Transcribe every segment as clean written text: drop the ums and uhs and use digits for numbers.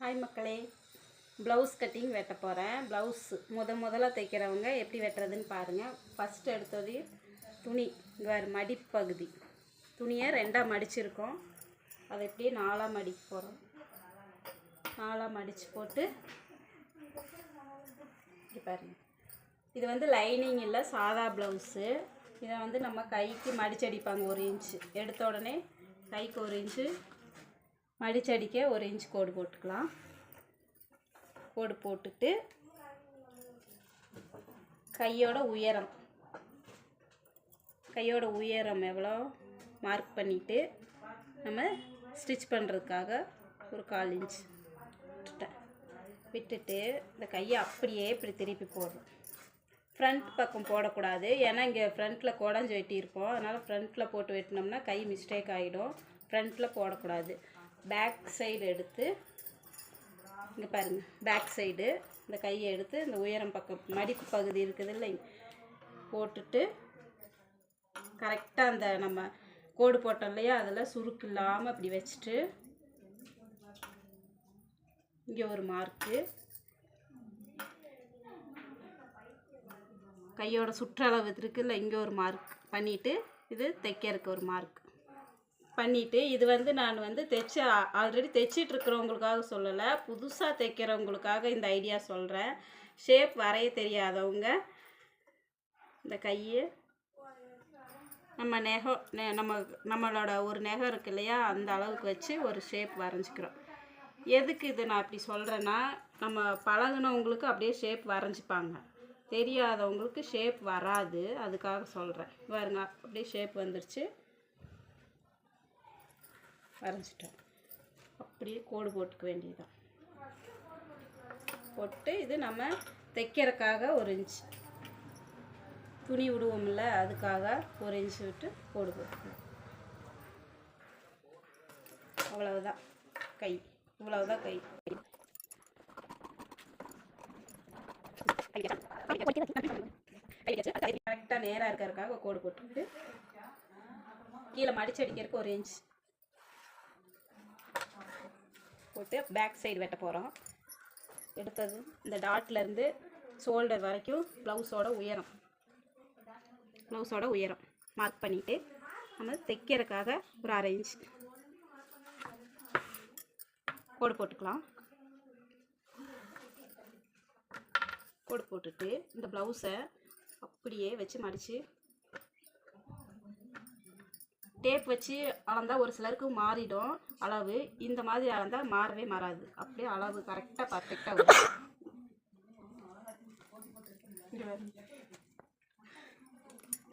Hi மக்களே, blouse cutting வெட்ட போகிறேன். ப்ளவுஸ் முதல்ல தைக்கிறவங்க எப்படி வெட்டுறதுன்னு பாருங்கள். ஃபஸ்ட்டு எடுத்தது துணி வேறு மடிப்பகுதி துணியை ரெண்டாக மடிச்சிருக்கோம். அதை எப்படியே நாலாக மடிக்க போகிறோம். நாலாக மடித்து போட்டு இப்படி பாருங்கள். இது வந்து லைனிங் இல்லை, சாதா ப்ளவுஸு. இதை வந்து நம்ம கைக்கு மடிச்சடிப்பாங்க. 1 இன்ச்சு எடுத்த உடனே கைக்கு 1 இன்ச்சு மடிச்சடிக்க 1 இன்ச் கோடு போட்டுக்கலாம். கோடு போட்டுட்டு கையோட உயரம் எவ்வளோ மார்க் பண்ணிவிட்டு நம்ம ஸ்டிச் பண்ணுறதுக்காக ஒரு 1/4 இன்ச் விட்டுட்டு இந்த கையை அப்படியே இப்படி திருப்பி போடுறோம். ஃப்ரண்ட் பக்கம் போடக்கூடாது, ஏன்னா இங்கே ஃப்ரண்ட்டில் குடஞ்சி வெட்டியிருப்போம். அதனால் ஃப்ரண்ட்டில் போட்டு வெட்டினோம்னா கை மிஸ்டேக் ஆகிடும். ஃப்ரண்ட்டில் போடக்கூடாது. பேக் சைடு எடுத்து இங்கே பாருங்கள், பேக் சைடு இந்த கையை எடுத்து இந்த உயரம் பக்கம் மடிப்பு பகுதி இருக்குது இல்லை, போட்டுட்டு கரெக்டாக அந்த நம்ம கோடு போட்டோம் இல்லையா, அதில் சுருக்கு இல்லாமல் அப்படி வச்சுட்டு இங்கே ஒரு மார்க்கு, கையோட சுற்றளவு இருக்குல்ல, இங்கே ஒரு மார்க் பண்ணிவிட்டு இது தைக்கிறதுக்கு ஒரு மார்க் பண்ணிவிட்டு, இது வந்து நான் வந்து ஆல்ரெடி தைச்சிட்ருக்கிறவங்களுக்காக சொல்லலை, புதுசாக தைக்கிறவங்களுக்காக இந்த ஐடியா சொல்கிறேன். ஷேப் வரைய தெரியாதவங்க இந்த கையை நம்மளோட ஒரு நெகம் இருக்கு இல்லையா, அந்த அளவுக்கு வச்சு ஒரு ஷேப் வரைஞ்சிக்கிறோம். எதுக்கு இது நான் அப்படி சொல்கிறேன்னா, நம்ம பழகுனவங்களுக்கு அப்படியே ஷேப் வரைஞ்சிப்பாங்க, தெரியாதவங்களுக்கு ஷேப் வராது, அதுக்காக சொல்கிறேன். பாருங்க, அப்படியே ஷேப் வந்துருச்சு, வரைஞ்சிட்டோம். அப்படியே கோடு போட்டுக்க வேண்டியதுதான். போட்டு இது நம்ம தைக்கிறதுக்காக 1 இன்ச் துணி விடுவோம்ல, அதுக்காக 1 இன்ச் விட்டு கோடு போட்டுக்கணும். அவ்வளவுதான் கை, இவ்வளவுதான் கை. கரெக்டாக நேராக இருக்கிறதுக்காக கோடு போட்டுக்கிட்டு கீழே மடிச்சு அடிக்கிறதுக்கு 1 இன்ச் போட்டு பேக் சைடு வெட்ட போகிறோம். எடுத்தது இந்த டாட்லேருந்து ஷோல்டர் வரைக்கும் ப்ளவுஸோட உயரம் மார்க் பண்ணிவிட்டு நம்ம தைக்கிறதுக்காக ஒரு 1/2 இன்ச் கோடு போட்டுக்கலாம். கோடு போட்டுட்டு இந்த ப்ளவுஸை அப்படியே வச்சு மடித்து டேப் வச்சு அளந்தால் ஒரு சிலருக்கு மாறிடும் அளவு. இந்த மாதிரி அளந்தால் மாறவே மாறாது, அப்படியே அளவு கரெக்டாக பர்ஃபெக்டாக வரும்.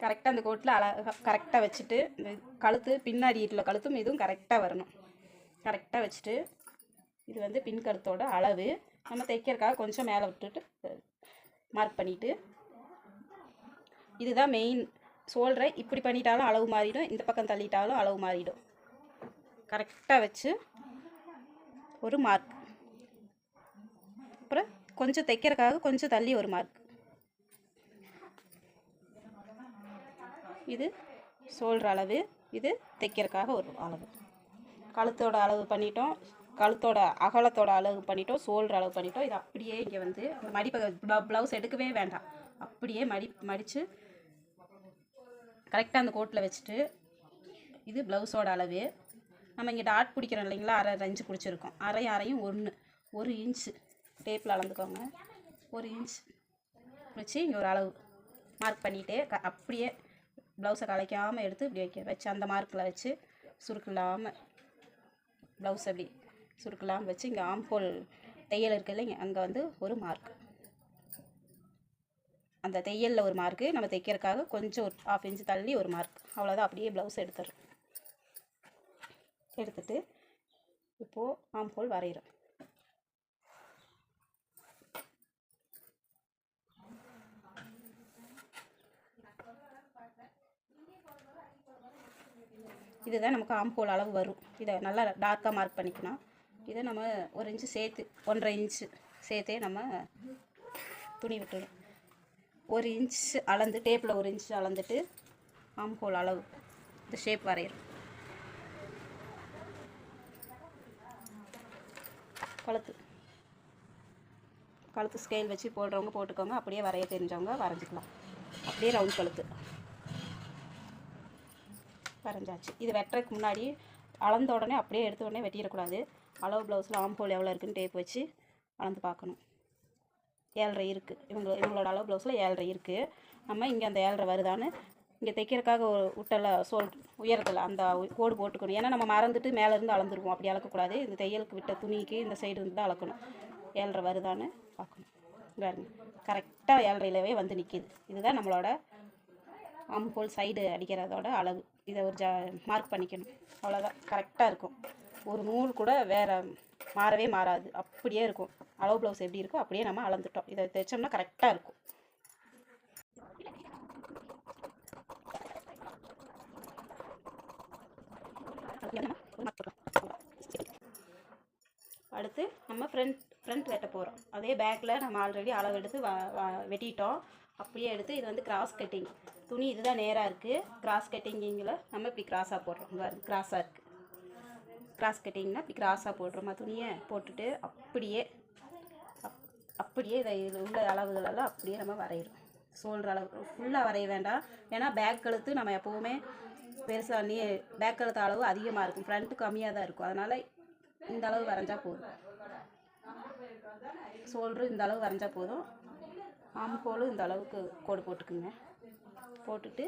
கரெக்டாக அந்த கோட்டில் கரெக்டாக வச்சுட்டு இந்த கழுத்து பின்னாடி உள்ள கழுத்தும் இதுவும் கரெக்டாக வரணும். கரெக்டாக வச்சுட்டு இது வந்து பின் கழுத்தோட அளவு நம்ம தைக்கிறதுக்காக கொஞ்சம் மேலே விட்டுட்டு மார்க் பண்ணிவிட்டு, இதுதான் மெயின். ஷோல்டரை இப்படி பண்ணிட்டாலும் அளவு மாறிடும், இந்த பக்கம் தள்ளிட்டாலும் அளவு மாறிடும். கரெக்டாக வச்சு ஒரு மார்க், அப்புறம் கொஞ்சம் தைக்கிறதுக்காக கொஞ்சம் தள்ளி ஒரு மார்க். இது ஷோல்டர் அளவு, இது தைக்கிறதுக்காக ஒரு அளவு. கழுத்தோட அளவு பண்ணிட்டோம், கழுத்தோட அகலத்தோட அளவு பண்ணிட்டோம், ஷோல்டர் அளவு பண்ணிட்டோம். இது அப்படியே இங்கே வந்து ப்ளவுஸ் எடுக்கவே வேண்டாம், அப்படியே மடித்து கரெக்டாக அந்த கோட்டில் வச்சுட்டு, இது ப்ளவுஸோட அளவு. நம்ம இங்கே டாட் பிடிக்கிறோம் இல்லைங்களா, 1/2 இன்ச்சு பிடிச்சிருக்கோம். அரையும் 1 இன்ச்சு டேப்பில் அளந்துக்கோங்க. 1 இன்ச் வச்சு இங்கே ஒரு அளவு மார்க் பண்ணிவிட்டு அப்படியே ப்ளவுஸை கலைக்காமல் எடுத்து இப்படி வச்சு அந்த மார்க்கில் வச்சு சுருக்கு இல்லாமல் ப்ளவுஸ் அப்படி சுருக்கு இல்லாமல் வச்சு இங்கே ஆம்ஹோல் தையல் இருக்குது இல்லைங்க, அங்கே வந்து ஒரு மார்க், அந்த தையலில் ஒரு மார்க்கு, நம்ம தைக்கிறதுக்காக கொஞ்சம் ஒரு 1/2 இன்ச்சு தள்ளி ஒரு மார்க். அவ்வளோதான். அப்படியே ப்ளவுஸ் எடுத்துட்டு இப்போது ஆம்ஹோல் வரைகிறோம். இதுதான் நமக்கு ஆம்ஹோல் அளவு வரும். இதை நல்லா டார்க்காக மார்க் பண்ணிக்கணும். இதை நம்ம 1 இன்ச்சு சேர்த்து 1/2 இன்ச்சு சேர்த்தே நம்ம துணி விட்டுடும். 1 இன்ச் அளந்து டேப்பில் 1 இன்ச் அளந்துட்டு ஆம்ஹோல் அளவு இந்த ஷேப் வரைகிறோம். கழுத்து ஸ்கேல் வச்சு போடுறவங்க போட்டுக்கோங்க, அப்படியே வரைய தெரிஞ்சவங்க வரைஞ்சிக்கலாம். அப்படியே ரவுண்ட் கழுத்து வரைஞ்சாச்சு. இது வெட்டுறதுக்கு முன்னாடி அளந்த உடனே அப்படியே எடுத்த உடனே வெட்டிடக்கூடாது. அளவு ப்ளவுஸில் ஆம்ஹோல் எவ்வளோ இருக்குதுன்னு டேப் வச்சு அளந்து பார்க்கணும். 7.5 இருக்குது. இவங்களோட அளவு ப்ளவுஸில் 7.5 இருக்குது. நம்ம இங்கே அந்த 7.5 வருதான்னு இங்கே தைக்கிறதுக்காக விட்டல உயரத்தில் அந்த கோடு போட்டுக்கணும். ஏன்னா நம்ம மறந்துட்டு மேலேருந்து அளந்துருவோம், அப்படி அளக்கக்கூடாது. இந்த தையலுக்கு விட்ட துணிக்கு இந்த சைடு இருந்து தான் அளக்கணும். 7.5 வருதான்னு பார்க்கணும். பாருங்க, கரெக்டாக 7.5லவே வந்து நிற்கிது. இதுதான் நம்மளோட ஆம்ஹோல் சைடு அடிக்கிறதோட அளவு. இதை ஒரு மார்க் பண்ணிக்கணும். அவ்வளோதான், கரெக்டாக இருக்கும். ஒரு நூல் கூட வேறு மாறவே மாறாது, அப்படியே இருக்கும். அளவு ப்ளவுஸ் எப்படி இருக்கோ அப்படியே நம்ம அளந்துட்டோம். இதை தைச்சோம்னா கரெக்டாக இருக்கும். அடுத்து நம்ம ஃப்ரண்ட் வெட்ட போகிறோம். அதே பேக்கில் நம்ம ஆல்ரெடி அளவு எடுத்து வெட்டிட்டோம். அப்படியே எடுத்து இது வந்து கிராஸ் கட்டிங் துணி. இதுதான் நேராக இருக்குது. கிராஸ் கட்டிங்கில் நம்ம இப்படி கிராஸாக போடுறோம். கிராஸாக இருக்குது. கிராஸ் கட்டிங்னா இப்படி கிராஸாக போடுறோமா துணியை போட்டுட்டு அப்படியே இதில் உள்ள அளவுகளெல்லாம் அப்படியே நம்ம வரைகிறோம். ஷோல்டர் அளவு ஃபுல்லாக வரைய வேண்டாம். ஏன்னா பேக் கழுத்து நம்ம எப்போவுமே பெருசாக பேக் கழுத்து அளவு அதிகமாக இருக்கும், ஃப்ரண்ட்டு கம்மியாக தான் இருக்கும். அதனால் இந்த அளவு வரைஞ்சா போதும். ஷோல்டரு இந்த அளவு வரைஞ்சா போதும். ஆம்ஹோலும் இந்த அளவுக்கு கோடு போட்டுக்குங்க. போட்டுட்டு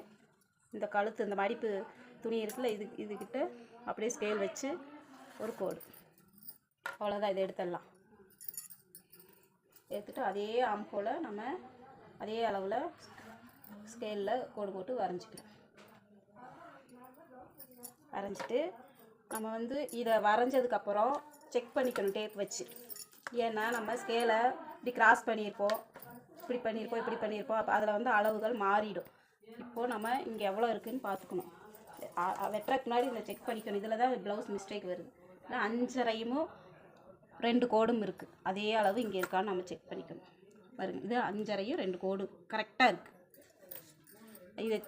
இந்த கழுத்து இந்த மடிப்பு துணி இருக்குல்ல, இதுக்கிட்ட அப்படியே ஸ்கேல் வச்சு ஒரு கோடு. அவ்வளோதான், இதை எடுத்துடலாம். எடுத்துட்டு அதே ஆம்ஹோலை நம்ம அதே அளவில் ஸ்கேலில் கோடு போட்டு வரைஞ்சிக்கலாம். வரைஞ்சிட்டு நம்ம வந்து இதை வரைஞ்சதுக்கப்புறம் செக் பண்ணிக்கணும் டேப் வச்சு. ஏன்னா நம்ம ஸ்கேலை இப்படி கிராஸ் பண்ணியிருப்போம், இப்படி பண்ணியிருப்போம். அப்போ அதில் வந்து அளவுகள் மாறிடும். இப்போது நம்ம இங்கே எவ்வளோ இருக்குதுன்னு பார்த்துக்கணும். வெட்டுறதுக்கு முன்னாடி இதில் செக் பண்ணிக்கணும். இதில் தான் ப்ளவுஸ் மிஸ்டேக் வருது. ஏன்னா 5.5யும் 2 கோடும் இருக்குது. அதே அளவு இங்கே இருக்கான்னு நம்ம செக் பண்ணிக்கணும். பாருங்க, இது 5.5யும் 2 கோடு கரெக்டாக இருக்குது.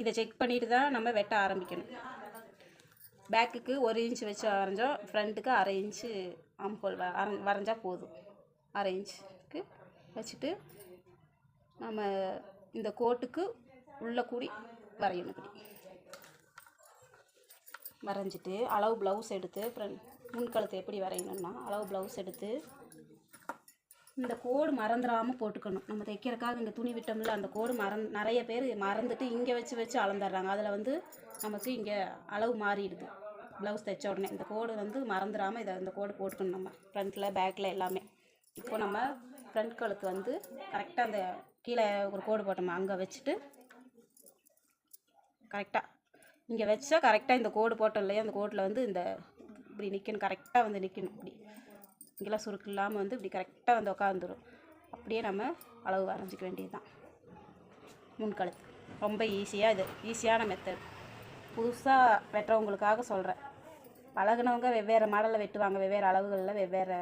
இதை செக் பண்ணிட்டு தான் நம்ம வெட்ட ஆரம்பிக்கணும். பேக்குக்கு 1 இன்ச் வச்சு வரைஞ்சோம், ஃப்ரண்ட்டுக்கு 1/2 இன்ச்சு ஆம்ஹோல் வரைஞ்சா போதும். 1/2 இன்ச்சுக்கு வச்சுட்டு நம்ம இந்த கோட்டுக்கு உள்ள கூடி வரையணும். இப்படி வரைஞ்சிட்டு அளவு ப்ளவுஸ் எடுத்து முன்கழுத்து எப்படி வரையணும்னா அளவு ப்ளவுஸ் எடுத்து இந்த கோடு மறந்துடாமல் போட்டுக்கணும். நம்ம தைக்கிறக்காக இங்கே துணி விட்டோம்ல, அந்த கோடு நிறைய பேர் மறந்துட்டு இங்கே வச்சு அளந்துடுறாங்க. அதில் வந்து நமக்கு இங்கே அளவு மாறிடுது. ப்ளவுஸ் தைச்ச உடனே இந்த கோடு வந்து மறந்துடாமல் இந்த கோடு போட்டுக்கணும். நம்ம ஃப்ரண்ட்டில் பேக்கில் எல்லாமே. இப்போ நம்ம ஃப்ரண்ட் கழுத்து வந்து கரெக்டாக அந்த கீழே ஒரு கோடு போட்டோம், அங்கே வச்சுட்டு கரெக்டாக இங்கே வச்சா கரெக்டாக இந்த கோடு போட்டோம் இல்லையா, அந்த கோட்டில் வந்து இந்த இப்படி நிற்கணும். கரெக்டாக வந்து நிற்கணும். இப்படி இங்கெல்லாம் சுருக்கு இல்லாமல் வந்து இப்படி கரெக்டாக வந்து உட்காந்துரும். அப்படியே நம்ம அளவு வரைஞ்சிக்க வேண்டியது தான். முன்கழுத்து ரொம்ப ஈஸியான மெத்தட். புதுசாக வெட்டுறவங்களுக்காக சொல்கிறேன். பழகினவங்க வெவ்வேறு மாடலில் வெட்டுவாங்க, வெவ்வேறு அளவுகளில் வெவ்வேறு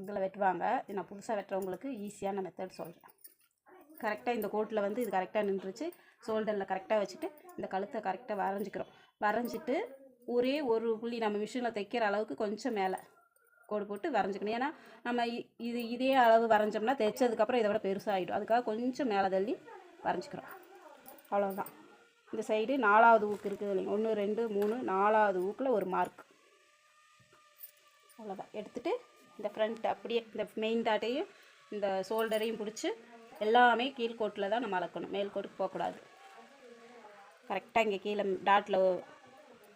இதில் வெட்டுவாங்க. நான் புதுசாக வெட்டுறவங்களுக்கு ஈஸியான மெத்தட் சொல்கிறேன். கரெக்டாக இந்த கோட்டில் வந்து இது கரெக்டாக நின்றுச்சு. ஷோல்டரில் கரெக்டாக வச்சுட்டு இந்த கழுத்தை கரெக்டாக வரைஞ்சிக்கிறோம். வரைஞ்சிட்டு ஒரே ஒரு புள்ளி நம்ம மிஷினில் தைக்கிற அளவுக்கு கொஞ்சம் மேலே கோடு போட்டு வரைஞ்சிக்கணும். ஏன்னா நம்ம இதே அளவு வரைஞ்சோம்னா தைச்சதுக்கப்புறம் இதை விட பெருசாகிடும். அதுக்காக கொஞ்சம் மேலே தள்ளி வரைஞ்சிக்கிறோம். அவ்வளோதான். இந்த சைடு 4வது ஊக்கு இருக்குது இல்லைங்க, 1 2 3 4வது ஊக்கில் ஒரு மார்க். அவ்வளோதான். எடுத்துகிட்டு இந்த ஃப்ரண்ட் அப்படியே இந்த மெயின் டாட்டையும் இந்த ஷோல்டரையும் பிடிச்சி எல்லாமே கீழ்கோட்டில் தான் நம்ம அளக்கணும். மேல் கோட்டுக்கு போகக்கூடாது. கரெக்டாக இங்கே கீழே டாட்டில்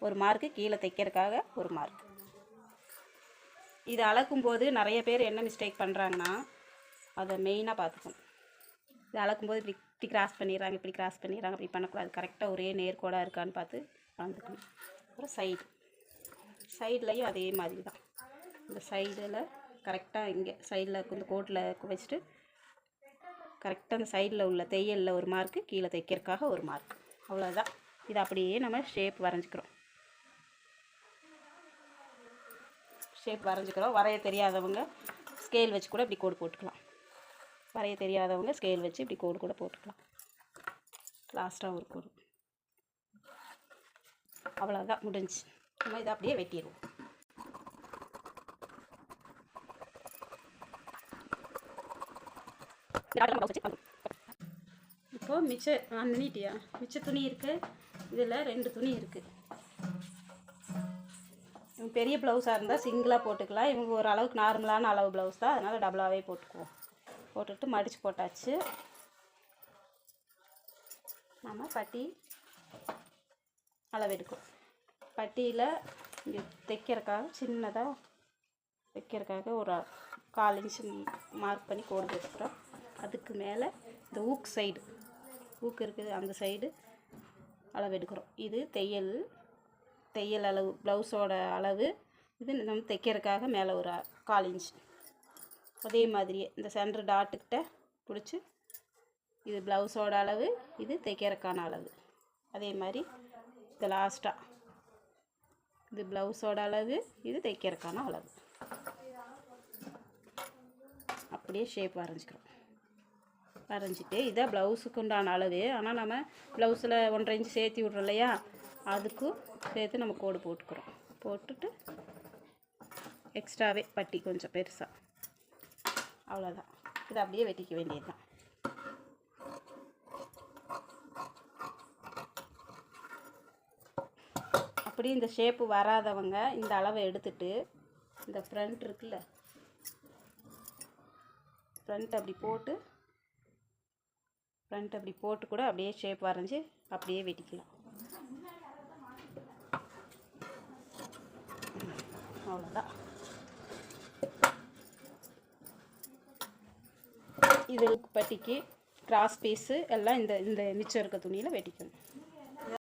ஒரு மார்க்கு, கீழே தைக்கிறதுக்காக ஒரு மார்க். இது அளக்கும்போது நிறைய பேர் என்ன மிஸ்டேக் பண்ணுறாங்கன்னா அதை மெயினாக பார்த்துக்கணும். இது அளக்கும்போது இப்படி கிராஸ் பண்ணிடுறாங்க, அப்படி பண்ணக்கூடாது. கரெக்டாக ஒரே நேர்கோடாக இருக்கான்னு பார்த்து அளந்துக்கணும். அப்புறம் சைட்லையும் அதே மாதிரி தான். இந்த சைடில் கரெக்டாக இங்கே சைடில் இந்த கோட்டில் வச்சுட்டு கரெக்டாக அந்த சைடில் உள்ள தையலில் ஒரு மார்க்கு, கீழே தைக்கிறதுக்காக ஒரு மார்க். அவ்வளோதான். இது அப்படியே நம்ம ஷேப் வரைஞ்சிக்கிறோம். வரைய தெரியாதவங்க ஸ்கேல் வச்சு கூட இப்படி கோடு போட்டுக்கலாம். லாஸ்ட்டாக ஒரு கோடு. அவ்வளோதான், முடிஞ்சு. நம்ம இதை அப்படியே வெட்டிடுவோம். இப்போது மிச்ச மிச்ச துணி இருக்குது. இதில் 2 துணி இருக்குது. இவங்க பெரிய ப்ளவுஸாக இருந்தால் சிங்கிளாக போட்டுக்கலாம். இவங்க ஒரு அளவுக்கு நார்மலான அளவு ப்ளவுஸ் தான், அதனால் டபுளாகவே போட்டுக்குவோம். போட்டுட்டு மடித்து போட்டாச்சு. நம்ம பட்டி அளவு எடுக்கும். பட்டியில் இங்கே தைக்கிறதுக்காக சின்னதாக தைக்கிறதுக்காக ஒரு 1/4 இன்ச்சு மார்க் பண்ணி கோடு போட்டுக்கிறோம். அதுக்கு மேலே இந்த ஊக்கு இருக்குது, அந்த சைடு அளவு எடுக்கிறோம். இது தையல் அளவு, ப்ளவுஸோட அளவு. இது நம்ம தைக்கிறதுக்காக மேலே ஒரு 1/4 இன்ச்சு. அதே மாதிரியே இந்த சென்டர் டாட்டுக்கிட்ட பிடிச்சி, இது ப்ளவுஸோட அளவு, இது தைக்கிறதுக்கான அளவு. அதே மாதிரி இது லாஸ்ட்டாக இது ப்ளவுஸோட அளவு, இது தைக்கிறதுக்கான அளவு. அப்படியே ஷேப் வரைஞ்சிக்கிறோம். வரைஞ்சிட்டு இதை ப்ளவுஸுக்கு உண்டான அளவு. ஆனால் நம்ம ப்ளவுஸில் 1/2 இன்ச்சு சேர்த்தி விட்றோம் இல்லையா, அதுக்கும் சேர்த்து நம்ம கோடு போட்டுக்கிறோம். போட்டுட்டு எக்ஸ்ட்ராவே பட்டி கொஞ்சம் பெருசாக, அவ்வளோதான். இதை அப்படியே வெட்டிக்க வேண்டியது தான். அப்படி இந்த ஷேப்பு வராதவங்க இந்த அளவை எடுத்துட்டு, இந்த ஃப்ரண்ட் இருக்குல்ல, ஃப்ரண்ட் அப்படி போட்டு கூட அப்படியே ஷேப் வரைஞ்சி அப்படியே வெட்டிக்கலாம். அவ்வளோதான். இது பட்டிக்கு கிராஸ் பீஸு எல்லாம் இந்த மிச்சம் இருக்க துணியில் வெட்டிக்கணும்.